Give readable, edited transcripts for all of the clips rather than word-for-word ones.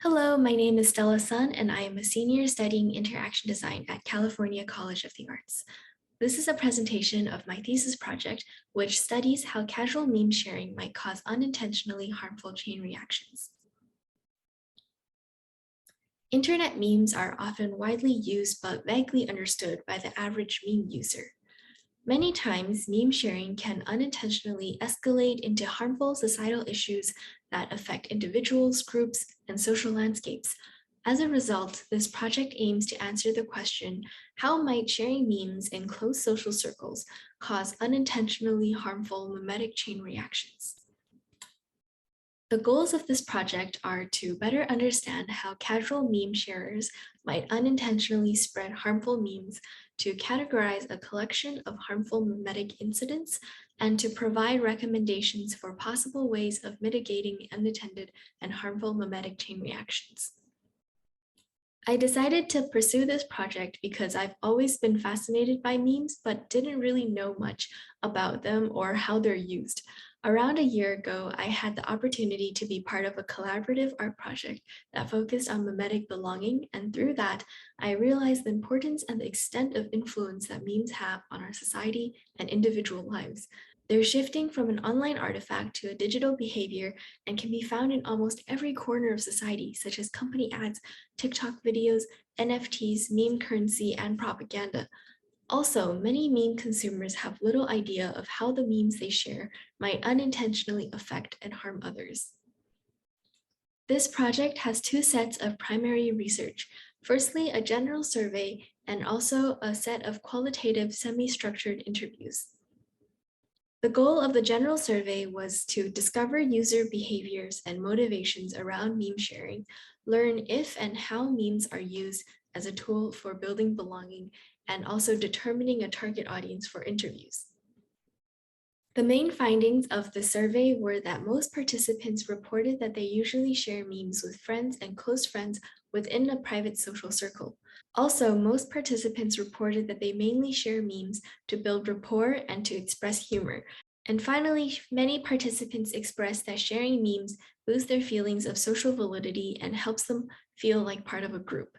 Hello, my name is Stella Sun, and I am a senior studying interaction design at California College of the Arts. This is a presentation of my thesis project, which studies how casual meme sharing might cause unintentionally harmful chain reactions. Internet memes are often widely used but vaguely understood by the average meme user. Many times, meme sharing can unintentionally escalate into harmful societal issues that affect individuals, groups, and social landscapes. As a result, this project aims to answer the question, how might sharing memes in close social circles cause unintentionally harmful memetic chain reactions? The goals of this project are to better understand how casual meme sharers might unintentionally spread harmful memes, to categorize a collection of harmful memetic incidents, and to provide recommendations for possible ways of mitigating unintended and harmful memetic chain reactions. I decided to pursue this project because I've always been fascinated by memes, but didn't really know much about them or how they're used. Around a year ago, I had the opportunity to be part of a collaborative art project that focused on memetic belonging, and through that, I realized the importance and the extent of influence that memes have on our society and individual lives. They're shifting from an online artifact to a digital behavior and can be found in almost every corner of society, such as company ads, TikTok videos, NFTs, meme currency, and propaganda. Also, many meme consumers have little idea of how the memes they share might unintentionally affect and harm others. This project has two sets of primary research. Firstly, a general survey, and also a set of qualitative semi-structured interviews. The goal of the general survey was to discover user behaviors and motivations around meme sharing, learn if and how memes are used as a tool for building belonging, and also determining a target audience for interviews. The main findings of the survey were that most participants reported that they usually share memes with friends and close friends within a private social circle. Also, most participants reported that they mainly share memes to build rapport and to express humor. And finally, many participants expressed that sharing memes boosts their feelings of social validity and helps them feel like part of a group.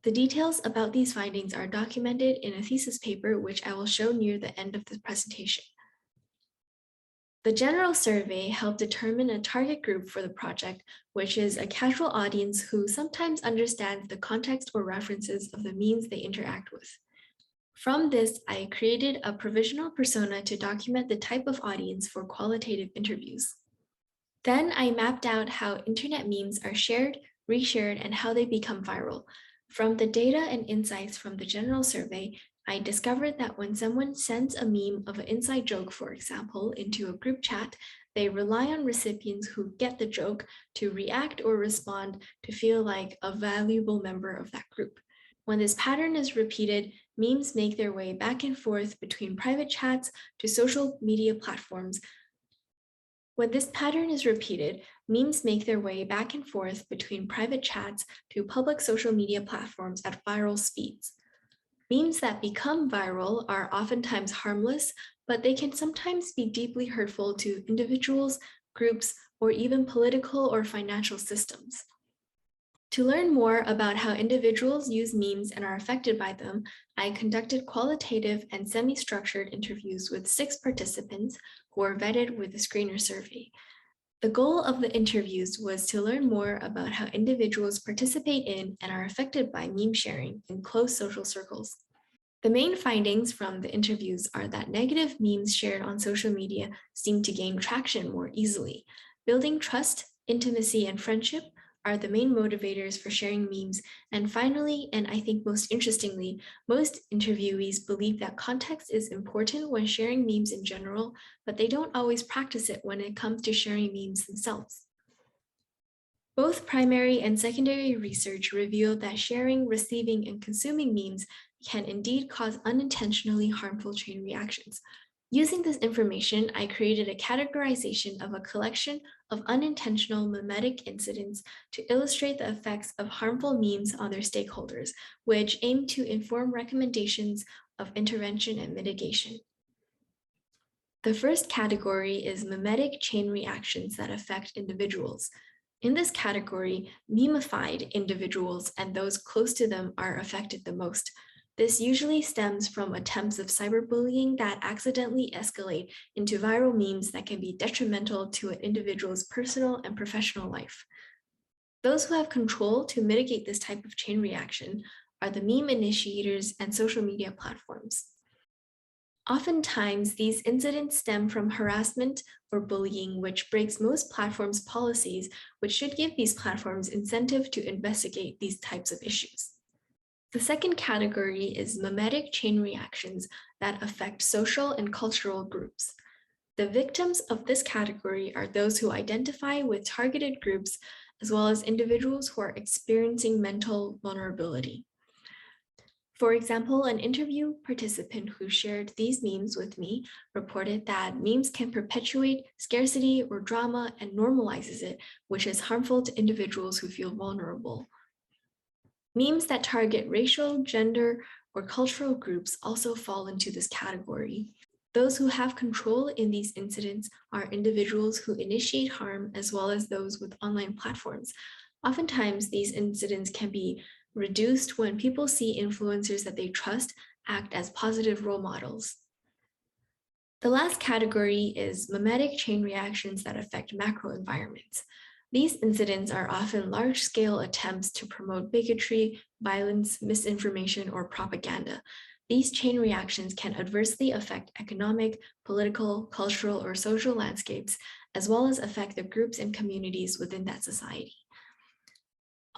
The details about these findings are documented in a thesis paper, which I will show near the end of the presentation. The general survey helped determine a target group for the project, which is a casual audience who sometimes understands the context or references of the memes they interact with. From this, I created a provisional persona to document the type of audience for qualitative interviews. Then I mapped out how internet memes are shared, reshared, and how they become viral. From the data and insights from the general survey, I discovered that when someone sends a meme of an inside joke, for example, into a group chat, they rely on recipients who get the joke to react or respond to feel like a valuable member of that group. When this pattern is repeated, memes make their way back and forth between private chats to social media platforms. When this pattern is repeated, memes make their way back and forth between private chats to public social media platforms at viral speeds. Memes that become viral are oftentimes harmless, but they can sometimes be deeply hurtful to individuals, groups, or even political or financial systems. To learn more about how individuals use memes and are affected by them, I conducted qualitative and semi-structured interviews with 6 participants who were vetted with the screener survey. The goal of the interviews was to learn more about how individuals participate in and are affected by meme sharing in close social circles. The main findings from the interviews are that negative memes shared on social media seem to gain traction more easily. Building trust, intimacy, and friendship are the main motivators for sharing memes. And finally, and I think most interestingly, most interviewees believe that context is important when sharing memes in general, but they don't always practice it when it comes to sharing memes themselves. Both primary and secondary research revealed that sharing, receiving, and consuming memes can indeed cause unintentionally harmful chain reactions. Using this information, I created a categorization of a collection of unintentional memetic incidents to illustrate the effects of harmful memes on their stakeholders, which aim to inform recommendations of intervention and mitigation. The first category is memetic chain reactions that affect individuals. In this category, memeified individuals and those close to them are affected the most. This usually stems from attempts of cyberbullying that accidentally escalate into viral memes that can be detrimental to an individual's personal and professional life. Those who have control to mitigate this type of chain reaction are the meme initiators and social media platforms. Oftentimes, these incidents stem from harassment or bullying, which breaks most platforms' policies, which should give these platforms incentive to investigate these types of issues. The second category is memetic chain reactions that affect social and cultural groups. The victims of this category are those who identify with targeted groups, as well as individuals who are experiencing mental vulnerability. For example, an interview participant who shared these memes with me reported that memes can perpetuate scarcity or drama and normalizes it, which is harmful to individuals who feel vulnerable. Memes that target racial, gender, or cultural groups also fall into this category. Those who have control in these incidents are individuals who initiate harm, as well as those with online platforms. Oftentimes, these incidents can be reduced when people see influencers that they trust act as positive role models. The last category is memetic chain reactions that affect macro environments. These incidents are often large-scale attempts to promote bigotry, violence, misinformation, or propaganda. These chain reactions can adversely affect economic, political, cultural, or social landscapes, as well as affect the groups and communities within that society.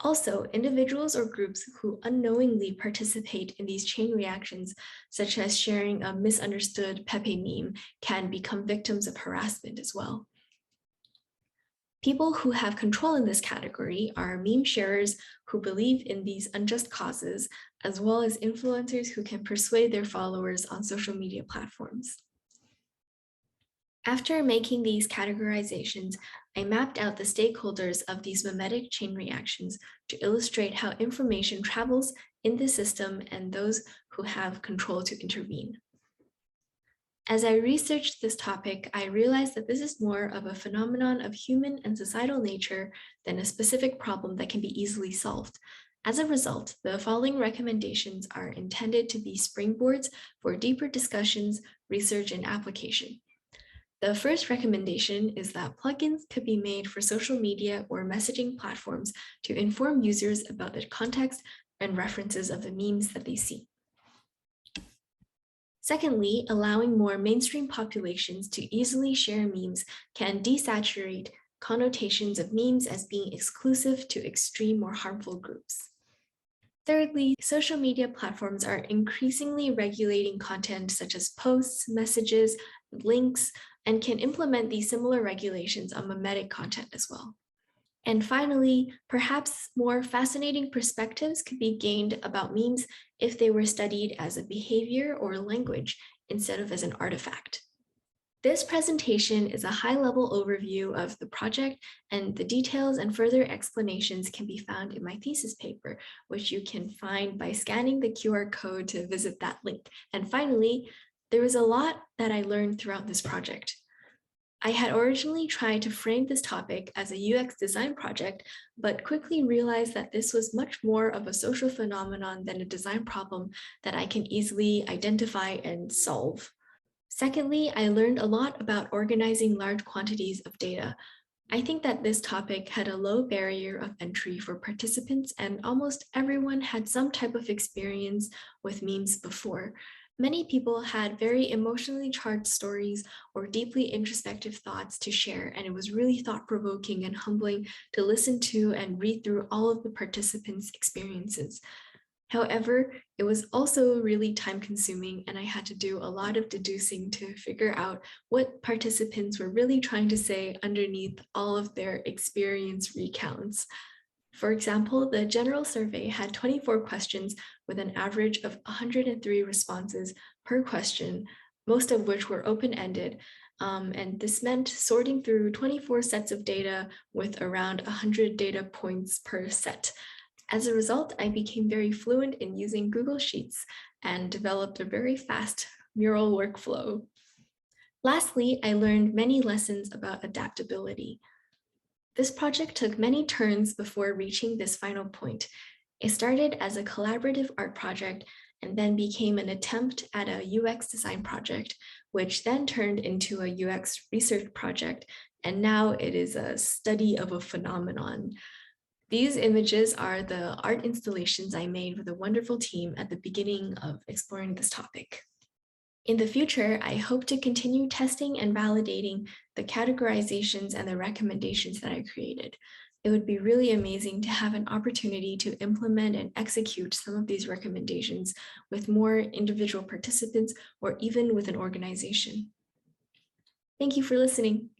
Also, individuals or groups who unknowingly participate in these chain reactions, such as sharing a misunderstood Pepe meme, can become victims of harassment as well. People who have control in this category are meme sharers who believe in these unjust causes, as well as influencers who can persuade their followers on social media platforms. After making these categorizations, I mapped out the stakeholders of these memetic chain reactions to illustrate how information travels in the system and those who have control to intervene. As I researched this topic, I realized that this is more of a phenomenon of human and societal nature than a specific problem that can be easily solved. As a result, the following recommendations are intended to be springboards for deeper discussions, research, and application. The first recommendation is that plugins could be made for social media or messaging platforms to inform users about the context and references of the memes that they see. Secondly, allowing more mainstream populations to easily share memes can desaturate connotations of memes as being exclusive to extreme or harmful groups. Thirdly, social media platforms are increasingly regulating content such as posts, messages, links, and can implement these similar regulations on memetic content as well. And finally, perhaps more fascinating perspectives could be gained about memes if they were studied as a behavior or language instead of as an artifact. This presentation is a high-level overview of the project, and the details and further explanations can be found in my thesis paper, which you can find by scanning the QR code to visit that link. And finally, there was a lot that I learned throughout this project. I had originally tried to frame this topic as a UX design project, but quickly realized that this was much more of a social phenomenon than a design problem that I can easily identify and solve. Secondly, I learned a lot about organizing large quantities of data. I think that this topic had a low barrier of entry for participants, and almost everyone had some type of experience with memes before. Many people had very emotionally charged stories or deeply introspective thoughts to share, and it was really thought-provoking and humbling to listen to and read through all of the participants' experiences. However, it was also really time-consuming, and I had to do a lot of deducing to figure out what participants were really trying to say underneath all of their experience recounts. For example, the general survey had 24 questions with an average of 103 responses per question, most of which were open-ended. And this meant sorting through 24 sets of data with around 100 data points per set. As a result, I became very fluent in using Google Sheets and developed a very fast mural workflow. Lastly, I learned many lessons about adaptability. This project took many turns before reaching this final point. It started as a collaborative art project and then became an attempt at a UX design project, which then turned into a UX research project, and now it is a study of a phenomenon. These images are the art installations I made with a wonderful team at the beginning of exploring this topic. In the future, I hope to continue testing and validating the categorizations and the recommendations that I created. It would be really amazing to have an opportunity to implement and execute some of these recommendations with more individual participants or even with an organization. Thank you for listening.